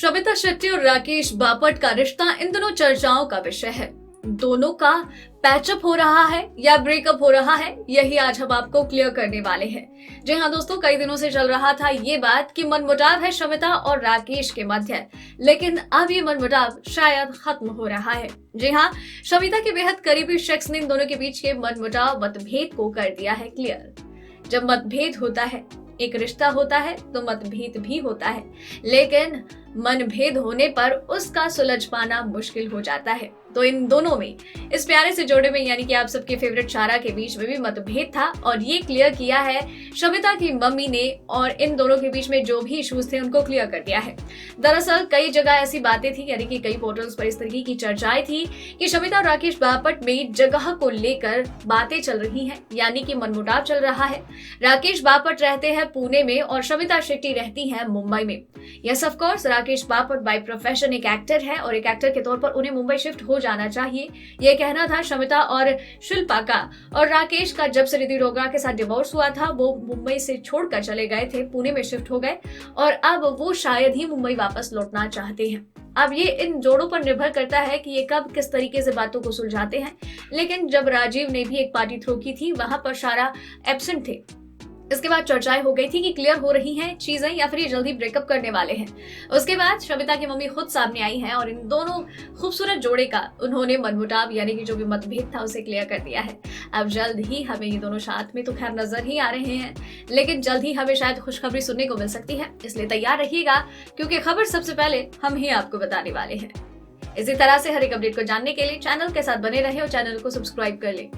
शमिता शेट्टी और राकेश बापट का रिश्ता इन दोनों चर्चाओं का विषय है। दोनों का पैचअप हो रहा है या ब्रेकअप हो रहा है, यही आज हम आपको क्लियर करने वाले हैं। जी हाँ दोस्तों, कई दिनों से चल रहा था ये बात कि मनमुटाव है शमिता और राकेश के मध्य, लेकिन अब ये मनमुटाव शायद खत्म हो रहा है। जी हाँ, शमिता के बेहद करीबी शख्स ने इन दोनों के बीच के मनमुटाव मतभेद को कर दिया है क्लियर। जब मतभेद होता है, एक रिश्ता होता है तो मतभेद भी होता है, लेकिन मनभेद होने पर उसका सुलझ पाना मुश्किल हो जाता है। तो इन दोनों में, इस प्यारे से जोड़े में यानी कि आप सबके फेवरेट शारा के बीच में भी मतभेद था और ये क्लियर किया है शमिता की मम्मी ने, और इन दोनों के बीच में जो भी इश्यूज थे उनको क्लियर कर दिया है। दरअसल कई जगह ऐसी बातें थी, यानी कि कई पोर्टल्स पर इस तरीके की चर्चाएं थी कि शमिता और राकेश बापट में जगह को लेकर बातें चल रही हैं, यानी कि मनमुटाव चल रहा है। राकेश बापट रहते हैं पुणे में और शमिता शेट्टी रहती हैं मुंबई में। Yes of course, Rakesh Bapat by profession एक एक्टर है और एक एक्टर के तौर पर उन्हें मुंबई शिफ्ट हो जाना चाहिए, यह कहना था शमिता और शिल्पा का। और राकेश का जब से रिद्धि डोगरा के साथ डिवोर्स हुआ था, वो मुंबई से छोड़कर चले गए थे, पुणे में शिफ्ट हो गए और अब वो शायद ही मुंबई वापस लौटना चाहते हैं। अब ये इन जोड़ों पर निर्भर करता है कि ये कब किस तरीके से बातों को सुलझाते हैं। लेकिन जब राजीव ने भी एक पार्टी थ्रो की थी, वहां पर शारा एब्सेंट थे। इसके बाद चर्चाएं हो गई थी कि क्लियर हो रही हैं चीजें या फिर ये जल्दी ब्रेकअप करने वाले हैं। उसके बाद शमिता की मम्मी खुद सामने आई हैं और इन दोनों खूबसूरत जोड़े का उन्होंने मनमुटाव यानी कि जो भी मतभेद था उसे क्लियर कर दिया है। अब जल्द ही हमें ये दोनों साथ में तो खैर नजर ही आ रहे हैं, लेकिन जल्द ही हमें शायद खुशखबरी सुनने को मिल सकती है, इसलिए तैयार रहिएगा क्योंकि खबर सबसे पहले हम ही आपको बताने वाले हैं। इसी तरह से हर एक अपडेट को जानने के लिए चैनल के साथ बने रहे और चैनल को सब्सक्राइब कर लें।